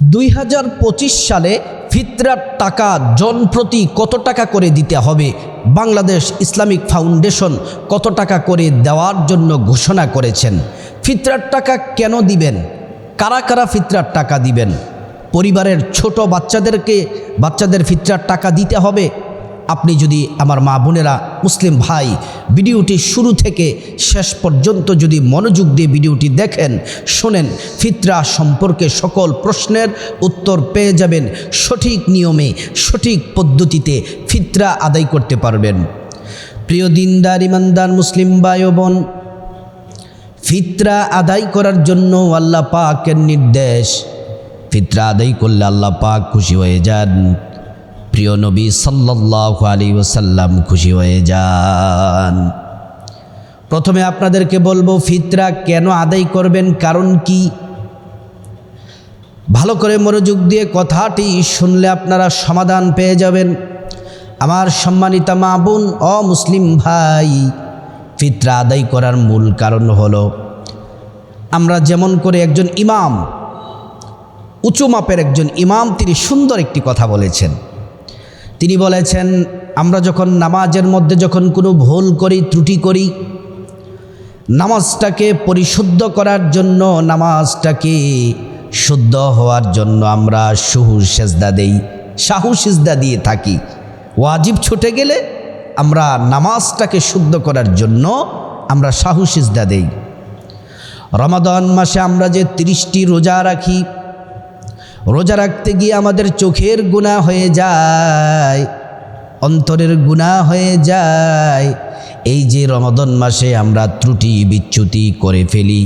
2025 সালে ফিতরার টাকা জনপ্রতি কত টাকা করে দিতে হবে, বাংলাদেশ ইসলামিক ফাউন্ডেশন কত টাকা করে দেওয়ার জন্য ঘোষণা করেছেন। ফিতরার টাকা কেন দিবেন, কারা কারা ফিতরার টাকা দিবেন, পরিবারের ছোট বাচ্চাদের ফিতরার টাকা দিতে হবে। আপনি যদি আমার মা বোনেরা মুসলিম ভাই ভিডিওটি শুরু থেকে শেষ পর্যন্ত যদি মনোযোগ দিয়ে ভিডিওটি দেখেন, শোনেন, ফিতরা সম্পর্কে সকল প্রশ্নের উত্তর পেয়ে যাবেন। সঠিক নিয়মে সঠিক পদ্ধতিতে ফিতরা আদায় করতে পারবেন। প্রিয় দিনদার ইমানদার মুসলিম ভাই ও বোন, ফিতরা আদায় করার জন্য আল্লাহ পাকের নির্দেশ। ফিতরা আদায় করলে আল্লাহ পাক খুশি হয়ে যান, প্রিয় নবী সাল্লাল্লাহু আলাইহি ওয়াসাল্লাম খুশি হয়ে যান। প্রথমে আপনাদেরকে বলবো ফিতরা কেন আদায় করবেন, কারণ কি। ভালো করে মনোযোগ দিয়ে কথাটি শুনলে আপনারা সমাধান পেয়ে যাবেন। আমার সম্মানিতা মা বোন ও মুসলিম ভাই, ফিতরা আদায় করার মূল কারণ হলো, আমরা যেমন করে একজন ইমাম, উঁচু মাপের একজন ইমাম, তিনি সুন্দর একটি কথা বলেছেন। তিনি বলেছেন, আমরা যখন নামাজের মধ্যে যখন কোনো ভুল করি, ত্রুটি করি, নামাজটাকে পরিশুদ্ধ করার জন্য, নামাজটাকে শুদ্ধ হওয়ার জন্য আমরা সুহু সেজদা দেই, সাহু সেজদা দিয়ে থাকি। ওয়াজিব ছুটে গেলে আমরা নামাজটাকে শুদ্ধ করার জন্য আমরা সাহু সেজদা দেই। রমাদান মাসে আমরা যে 30টি রোজা রাখি, রোজা রাখতে গিয়ে আমাদের চোখের গুনাহ হয়ে যায়, অন্তরের গুনাহ হয়ে যায়। এই যে রমাদান মাসে আমরা ত্রুটি বিচ্যুতি করে ফেলি,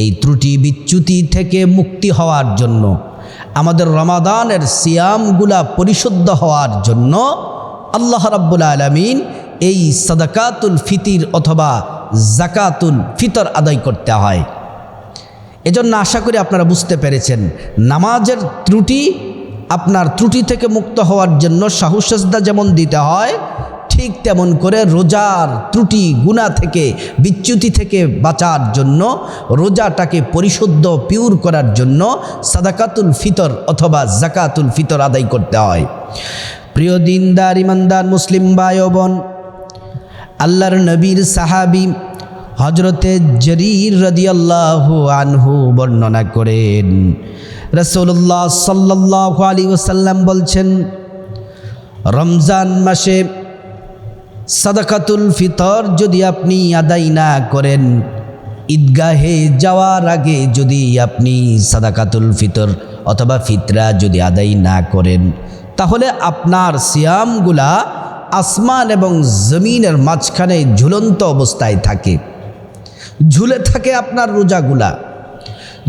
এই ত্রুটি বিচ্যুতি থেকে মুক্তি হওয়ার জন্য, আমাদের রমাদানের সিয়ামগুলা পরিশুদ্ধ হওয়ার জন্য আল্লাহ রাব্বুল আলামিন এই সাদাকাতুল ফিতির অথবা জাকাতুল ফিতর আদায় করতে হয়। এজন্য আশা করি আপনারা বুঝতে পেরেছেন, নামাজের ত্রুটি, আপনার ত্রুটি থেকে মুক্ত হওয়ার জন্য সাহু সেজদা যেমন দিতে হয়, ঠিক তেমন করে রোজার ত্রুটি গুনাহ থেকে বিচ্যুতি থেকে বাঁচার জন্য, রোজাটাকে পরিশুদ্ধ পিওর করার জন্য সাদাকাতুল ফিতর অথবা জাকাতুল ফিতর আদায় করতে হয়। প্রিয় দিনদার ইমানদার মুসলিম ভাই ও বোন, আল্লাহর নবীর সাহাবী হজরতে জরীর রাদিয়াল্লাহু আনহু বর্ণনা করেন, রাসূলুল্লাহ সাল্লাল্লাহু আলাইহি ওয়াসাল্লাম বলছেন, রমজান মাসে সাদাকাতুল ফিতর যদি আপনি আদায় না করেন, ঈদগাহে যাওয়ার আগে যদি আপনি সাদাকাতুল ফিতর অথবা ফিতরা যদি আদায় না করেন, তাহলে আপনার সিয়ামগুলা আসমান এবং জমিনের মাঝখানে ঝুলন্ত অবস্থায় থাকে, ঝুলে থাকে আপনার রোজাগুলা।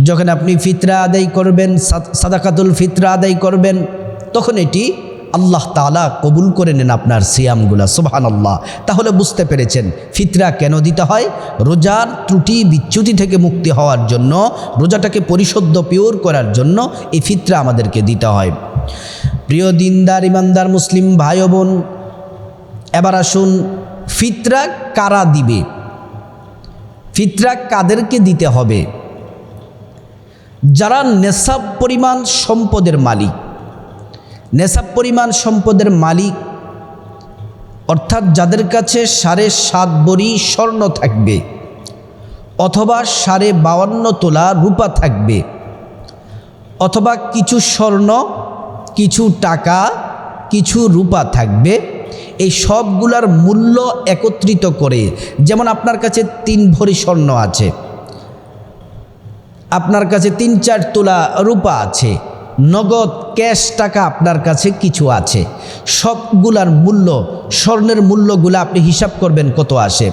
যখন আপনি ফিতরা আদায় করবেন, সাদাকাতুল ফিতরা আদায় করবেন, তখন এটি আল্লাহ তাআলা কবুল করে নেন আপনার সিয়ামগুলা। সুবহানাল্লাহ। তাহলে বুঝতে পেরেছেন ফিতরা কেন দিতে হয়, রোজার ত্রুটি বিচ্যুতি থেকে মুক্তি হওয়ার জন্য, রোজাটাকে পরিশুদ্ধ পিওর করার জন্য এই ফিতরা আমাদেরকে দিতে হয়। প্রিয় দিনদার ইমানদার মুসলিম ভাই ও বোন, এবার আসুন, ফিতরা কারা দিবে, ফিতরা কাদেরকে দিতে হবে। যারা নেশাব পরিমাণ সম্পদের মালিক, নেশাব পরিমাণ সম্পদের মালিক অর্থাৎ যাদের কাছে 7.5 ভরি স্বর্ণ থাকবে অথবা 52.5 তোলা রূপা থাকবে, অথবা কিছু স্বর্ণ, কিছু টাকা, কিছু রূপা থাকবে, এই সবগুলার মূল্য একত্রিত করে, যেমন আপনার কাছে 3 ভরি স্বর্ণ আছে, আপনার কাছে 3-4 তোলা রূপা আছে, নগদ ক্যাশ টাকা আপনার কাছে কিছু আছে, সবগুলার মূল্য, স্বর্ণের মূল্যগুলো আপনি হিসাব করবেন কত আসে,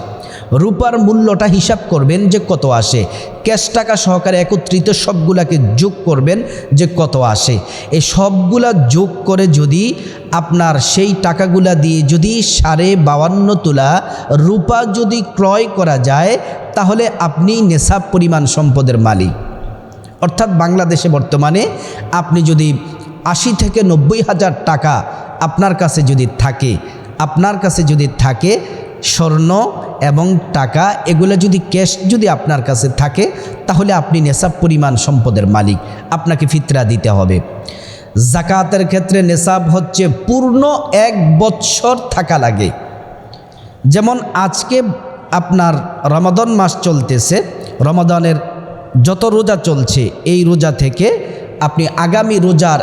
রূপার মূল্যটা হিসাব করবেন যে কত আসে, ক্যাশ টাকা সহকারে একত্রিত সবগুলাকে যোগ করবেন যে কত আসে। এই সবগুলা যোগ করে যদি আপনার সেই টাকাগুলা দিয়ে যদি 52.5 তোলা রূপা যদি ক্রয় করা যায়, তাহলে আপনি নেশাব পরিমাণ সম্পদের মালিক। অর্থাৎ বাংলাদেশে বর্তমানে আপনি যদি 80 থেকে 90 হাজার টাকা আপনার কাছে যদি থাকে, স্বর্ণ এবং টাকা এগুলো যদি ক্যাশ যদি আপনার কাছে থাকে তাহলে আপনি নেশাব পরিমাণ সম্পদের মালিক, আপনাকে ফিতরা দিতে হবে। জাকাতের ক্ষেত্রে নেশাব হচ্ছে পূর্ণ 1 বৎসর থাকা লাগে। যেমন আজকে আপনার রমাদান মাস চলতেছে, রমাদানের যত রোজা চলছে এই রোজা থেকে আপনি আগামী রোজার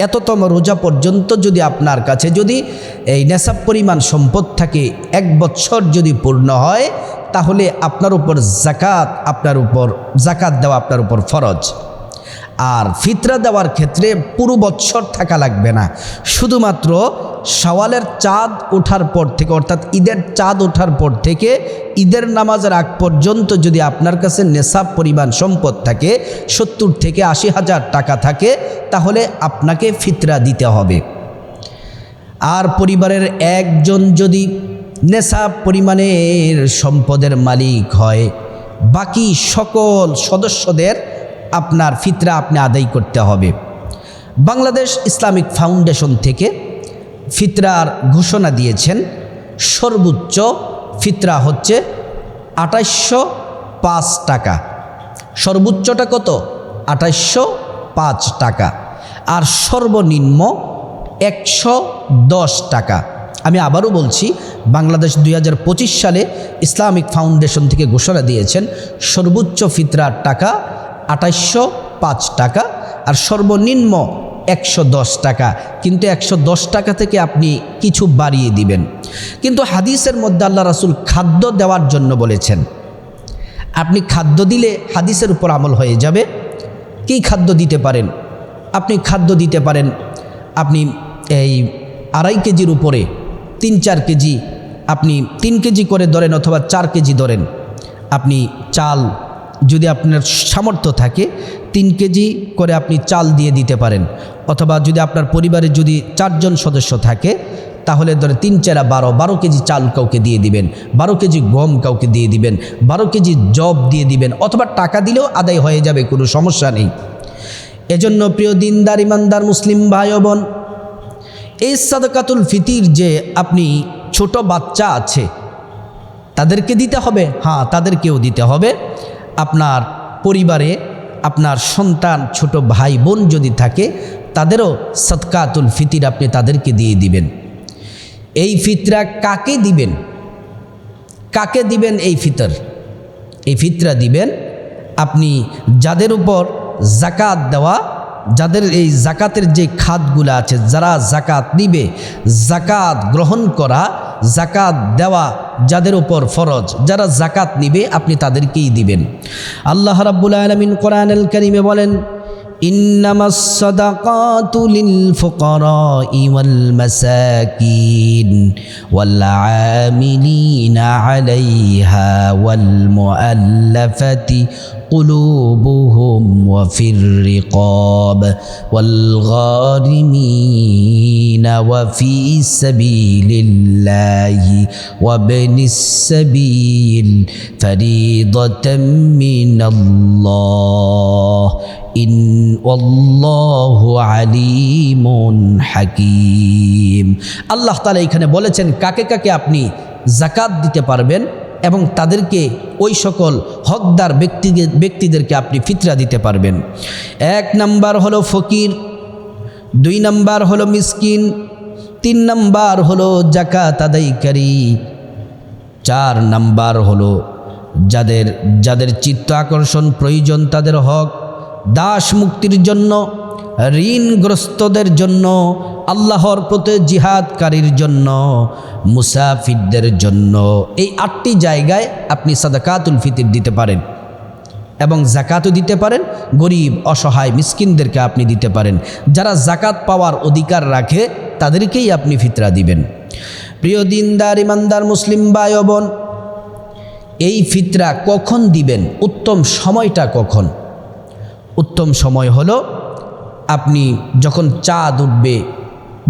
এততম রোজা পর্যন্ত যদি আপনার কাছে যদি এই নেশাব পরিমাণ সম্পদ থাকে 1 বৎসর যদি পূর্ণ হয় তাহলে আপনার উপর জাকাত দেওয়া আপনার উপর ফরজ। আর ফিতরা দেওয়ার ক্ষেত্রে পুরো বৎসর থাকা লাগবে না, শুধুমাত্র শাওয়ালের চাঁদ ওঠার পর থেকে অর্থাৎ ঈদের চাঁদ ওঠার পর থেকে ঈদের নামাজের আগ পর্যন্ত যদি আপনার কাছে নেশাব পরিমাণ সম্পদ থাকে 70 থেকে 80 হাজার টাকা থাকে তাহলে আপনাকে ফিতরা দিতে হবে। আর পরিবারের একজন যদি নেশাব পরিমাণের সম্পদের মালিক হয় বাকি সকল সদস্যদের আপনার ফিতরা আপনি আদায় করতে হবে। বাংলাদেশ ইসলামিক ফাউন্ডেশন থেকে ফিতরার ঘোষণা দিয়েছেন, সর্বোচ্চ ফিতরা হচ্ছে 2805 টাকা। সর্বোচ্চটা কত? 2805 টাকা। আর সর্বনিম্ন 110 টাকা। আমি আবারও বলছি, বাংলাদেশ 2025 সালে ইসলামিক ফাউন্ডেশন থেকে ঘোষণা দিয়েছেন সর্বোচ্চ ফিতরার টাকা 2805 টাকা আর সর্বনিম্ন 110 টাকা। কিন্তু 110 টাকা থেকে আপনি কিছু বাড়িয়ে দিবেন। কিন্তু হাদিসের মধ্যে আল্লাহ রাসূল খাদ্য দেওয়ার জন্য বলেছেন। আপনি খাদ্য দিলে হাদিসের উপর আমল হয়ে যাবে। কী খাদ্য দিতে পারেন? আপনি খাদ্য দিতে পারেন, আপনি এই 2.5 কেজির উপরে 3-4 কেজি, আপনি 3 কেজি করে ধরেন অথবা 4 কেজি ধরেন। আপনি চাল যদি আপনার সামর্থ্য থাকে 3 কেজি করে আপনি চাল দিয়ে দিতে পারেন, অথবা যদি আপনার পরিবারে যদি 4 জন সদস্য থাকে তাহলে ধরে 3-4-12 কেজি চাল কাউকে দিয়ে দিবেন, 12 কেজি গম কাউকে দিয়ে দিবেন, 12 কেজি জব দিয়ে দিবেন, অথবা টাকা দিলেও আদায় হয়ে যাবে, কোনো সমস্যা নেই। এজন্য প্রিয় দিনদার ইমানদার মুসলিম ভাই ও বোন, এই সাদকাতুল ফিতির যে আপনি ছোট বাচ্চা আছে তাদেরকে দিতে হবে, হ্যাঁ তাদেরকেও দিতে হবে। আপনার পরিবারে আপনার সন্তান ছোট ভাই বোন যদি থাকে তাদেরও সাদকাতুল ফিতির আপনি তাদেরকে দিয়ে দিবেন। এই ফিতরা কাকে দিবেন? কাকে দিবেন এই ফিতর? এই ফিতরা দিবেন আপনি যাদের উপর জাকাত দেওয়া, যাদের এই জাকাতের যে খাতগুলো আছে, যারা জাকাত নিবে, জাকাত গ্রহণ করা, জাকাত দেওয়া যাদের উপর ফরজ, যারা জাকাত নিবে আপনি তাদেরকেই দিবেন। আল্লাহ রাব্বুল আলামিন কোরআনুল কারীমে বলেন, ইন্নামাস সাদাকাতু লিল ফুকারাই ওয়াল মাসাকিন ওয়াল আমিলিনা আলাইহা ওয়াল মুআল্লাফাতি قلوبهم وفي الرقاب والغارمين وفي سبيل الله وابن السبيل فريضة من الله إن والله عليم حكيم। আল্লাহ তাআলা এখানে বলেছেন কাকে কাকে আপনি যাকাত দিতে পারবেন এবং তাদেরকে ওই সকল হকদার ব্যক্তিদেরকে আপনি ফিতরা দিতে পারবেন। 1 নাম্বার হলো ফকির, 2 নাম্বার হলো মিসকিন, 3 নাম্বার হলো যাকাত আদায়কারী, 4 নাম্বার হলো যাদের চিত্ত আকর্ষণ প্রয়োজন, তাদের হক, দাস মুক্তির জন্য, ঋণগ্রস্তদের জন্য, আল্লাহর পথে জিহাদকারীর জন্য, মুসাফিরদের জন্য। এই 8টি জায়গায় আপনি সাদাকাতুল ফিতর দিতে পারেন এবং জাকাতও দিতে পারেন। গরিব অসহায় মিসকিনদেরকে আপনি দিতে পারেন। যারা জাকাত পাওয়ার অধিকার রাখে তাদেরকেই আপনি ফিতরা দিবেন। প্রিয় দিনদার ইমানদার মুসলিম ভাই ও বোন, এই ফিতরা কখন দিবেন? উত্তম সময়টা কখন? উত্তম সময় হলো আপনি যখন চাঁদ উঠবে,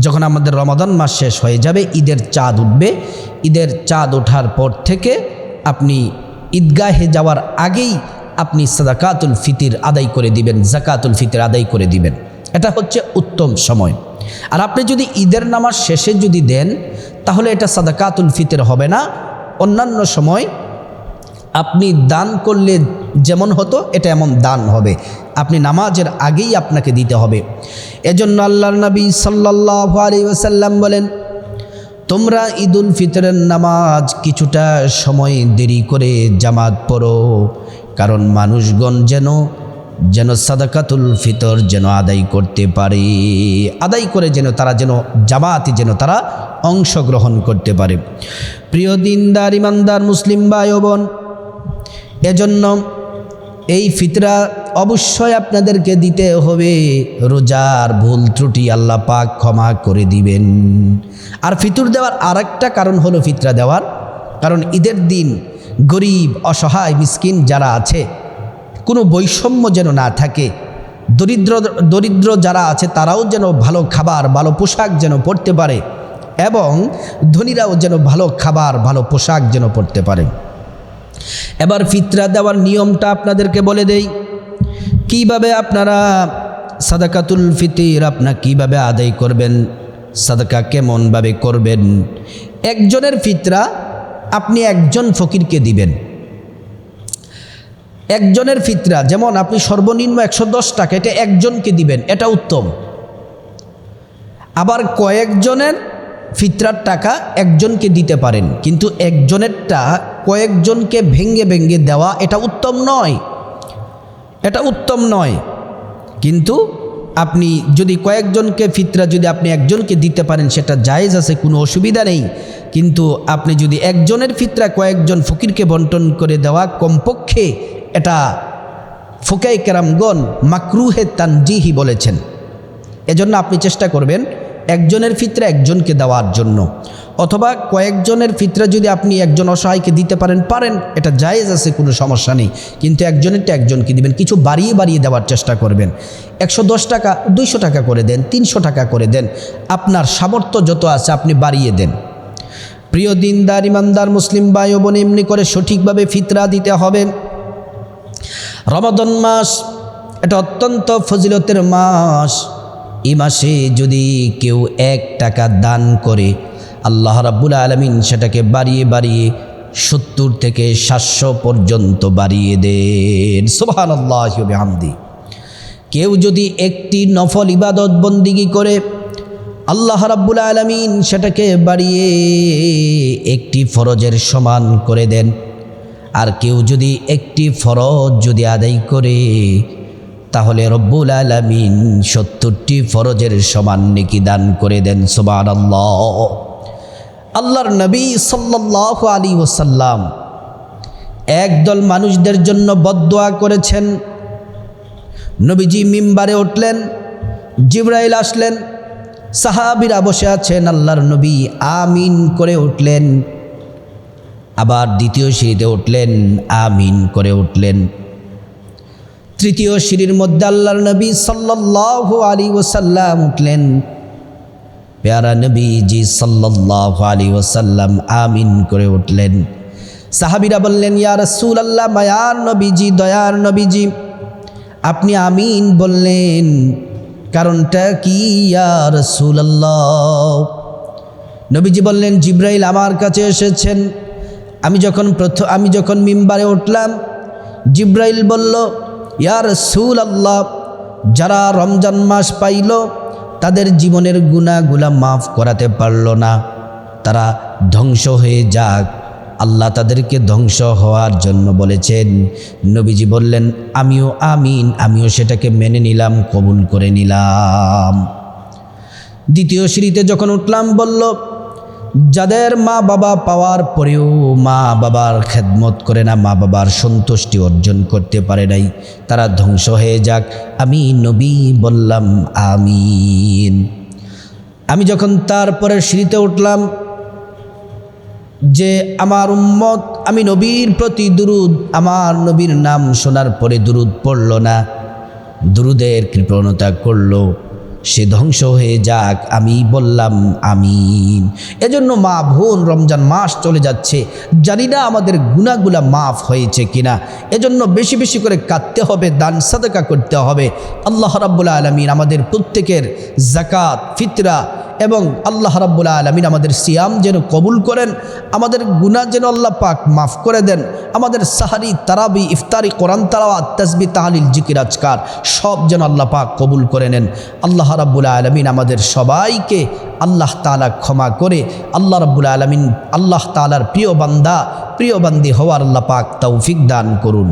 যখন আমাদের রমাদান মাস শেষ হয়ে যাবে, ঈদের চাঁদ উঠবে, ঈদের চাঁদ ওঠার পর থেকে আপনি ঈদগাহে যাওয়ার আগেই আপনি সাদাকাতুল ফিতর আদায় করে দিবেন, যাকাতুল ফিতর আদায় করে দিবেন। এটা হচ্ছে উত্তম সময়। আর আপনি যদি ঈদের নামাজ শেষে যদি দেন তাহলে এটা সাদাকাতুল ফিতর হবে না, অন্যান্য সময় আপনি দান করলে যেমন হতো এটা এমন দান হবে, আপনি নামাজের আগেই আপনাকে দিতে হবে। এজন্য আল্লাহর নবী সাল্লাল্লাহু আলাইহি ওয়াসাল্লাম বলেন, তোমরা ঈদুল ফিতরের নামাজ কিছুটা সময় দেরি করে জামাত পড়ো, কারণ মানুষগণ যেন সাদাকাতুল ফিতর যেন আদায় করতে পারে, আদায় করে তারা জামাতে তারা অংশগ্রহণ করতে পারে। প্রিয় দিনদার ইমানদার মুসলিম ভাই ও বোন, এজন্য এই ফিতরা অবশ্যই আপনাদেরকে দিতে হবে। রোজার ভুল ত্রুটি আল্লাহ পাক ক্ষমা করে দিবেন। আর ফিতর দেওয়ার আরেকটা কারণ হলো ফিতরা দেওয়ার কারণ ঈদের দিন গরিব অসহায় মিসকিন যারা আছে কোনো বৈষম্য যেন না থাকে, দরিদ্র যারা আছে তারাও যেন ভালো খাবার ভালো পোশাক যেন পরতে পারে এবং ধনীরাও যেন ভালো খাবার ভালো পোশাক যেন পরতে পারে। এবার ফিতরা দেওয়ার নিয়মটা আপনাদেরকে বলে দেই, কিভাবে আপনারা সাদাকাতুল ফিতর কিভাবে আদায় করবেন, সাদাকা কেমনভাবে করবেন। একজনের ফিতরা আপনি একজন ফকিরকে দিবেন। একজনের ফিতরা যেমন আপনি সর্বনিম্ন 110 টাকা, এটা একজনকে দিবেন, এটা উত্তম। আবার কয়েকজনের ফিতরার টাকা একজনকে দিতে পারেন, কিন্তু একজনেরটা কয়েকজনকে ভেঙ্গে ভেঙ্গে দেওয়া এটা উত্তম নয়, এটা উত্তম নয়। কিন্তু আপনি যদি কয়েকজনকে ফিতরা যদি আপনি একজনকে দিতে পারেন সেটা জায়েজ আছে, কোনো অসুবিধা নেই। কিন্তু আপনি যদি একজনের ফিতরা কয়েকজন ফকিরকে বন্টন করে দেওয়া, কমপক্ষে এটা ফুকায়ে কেরামগণ মাকরুহে তানজিহি বলেছেন। এজন্য আপনি চেষ্টা করবেন একজনের ফিতরা একজনকে দেওয়ার জন্য, অথবা কয়েকজনের ফিতরা যদি আপনি একজন অসহায়কে দিতে পারেন, এটা জায়েজ আছে, কোনো সমস্যা নেই। কিন্তু একজনেরটা একজনকে দিবেন, কিছু বাড়িয়ে দেওয়ার চেষ্টা করবেন। 110 টাকা 200 টাকা করে দেন, 300 টাকা করে দেন, আপনার সামর্থ্য যত আছে আপনি বাড়িয়ে দেন। প্রিয় দিনদার ইমানদার মুসলিম ভাই ও বোন, এমনি করে সঠিকভাবে ফিতরা দিতে হবে। রমাদান মাস এটা অত্যন্ত ফজিলতের মাস। এই মাসে যদি কেউ 1 টাকা দান করে, আল্লাহ রাব্বুল আলামিন সেটাকে বাড়িয়ে 70 থেকে 700 পর্যন্ত বাড়িয়ে দেন। সুবহানাল্লাহি ওয়া বিহামদি। কেউ যদি একটি নফল ইবাদত বন্দিগি করে, আল্লাহ রাব্বুল আলামিন সেটাকে বাড়িয়ে একটি ফরজের সমান করে দেন। আর কেউ যদি একটি ফরজ যদি আদায় করে, তাহলে রব্বুল আলামিন 70টি ফরজের সমান নেকি দান করে দেন। সুবহানাল্লাহ। আল্লাহর নবী সাল্লাল্লাহু আলাইহি ওয়াসাল্লাম একদল মানুষদের জন্য বদদোয়া করেছেন। নবীজি মিম্বারে উঠলেন, জিবরাইল আসলেন, সাহাবীরা বসে আছেন, আল্লাহর নবী আমিন করে উঠলেন, আবার দ্বিতীয় সিঁড়িতে উঠলেন, আমিন করে উঠলেন। তৃতীয় সিঁড়ির মধ্যে আল্লাহর নবী সাল্লাল্লাহু আলাইহি ওয়াসাল্লাম উঠলেন। প্যারা নবীজি সাল্লাল্লাহু আলাইহি ওয়াসাল্লাম আমিন করে উঠলেন। সাহাবীরা বললেন, ইয়া রাসূলুল্লাহ, মায়ার নবীজি, দয়ার নবীজি, আপনি আমিন বললেন, কারণটা কি ইয়া রাসূলুল্লাহ? নবীজি বললেন, জিবরাইল আমার কাছে এসেছেন। আমি যখন মিম্বারে উঠলাম, জিবরাইল বলল, ইয়া রাসূলুল্লাহ, যারা রমজান মাস পাইল তাদের জীবনের গুনাহগুলো মাফ করাতে পারল না, তারা ধ্বংস হয়ে যাক, আল্লাহ তাদেরকে ধ্বংস হওয়ার জন্য বলেছেন। নবীজি বললেন, আমিও আমিন, আমিও সেটাকে মেনে নিলাম, কবুল করে নিলাম। দ্বিতীয় সিঁড়িতে যখন উঠলাম, বলল, যাদের মা বাবা পাওয়ার পরেও মা বাবার খেদমত করে না, মা বাবার সন্তুষ্টি অর্জন করতে পারে নাই, তারা ধ্বংস হয়ে যাক। আমি নবী বললাম আমিন। আমি যখন তারপরে সিঁড়িতে উঠলাম, যে আমার উম্মত আমি নবীর প্রতি দুরুদ, আমার নবীর নাম শোনার পরে দুরুদ পড়ল না, দুরুদের কৃপণতা করলো, সে ধ্বংস হয়ে যাক। আমি বললাম আমিন। এজন্য মা বোন, রমজান মাস চলে যাচ্ছে, জানি না আমাদের গুনাহগুলা মাফ হয়েছে কিনা। এজন্য বেশি বেশি করে কাঁদতে হবে, দান সাদাকা করতে হবে। আল্লাহ রাব্বুল আলামিন আমাদের প্রত্যেকের যাকাত, ফিতরা এবং আল্লাহ রাব্বুল আলামিন আমাদের সিয়াম যেন কবুল করেন, আমাদের গুনাহ যেন আল্লাহ পাক মাফ করে দেন, আমাদের সাহারি, তারাবি, ইফতারি, কোরআন তেলাওয়াত, তাসবিহ, তাহলিল, জিকির, আজকার সব যেন আল্লাহ পাক কবুল করে নেন। আল্লাহ রাব্বুল আলামিন আমাদের সবাইকে আল্লাহ তাআলা ক্ষমা করে আল্লাহ রাব্বুল আলামিন আল্লাহ তাআলার প্রিয় বান্দা, প্রিয় বান্দি হওয়ার আল্লাহ পাক তৌফিক দান করুন।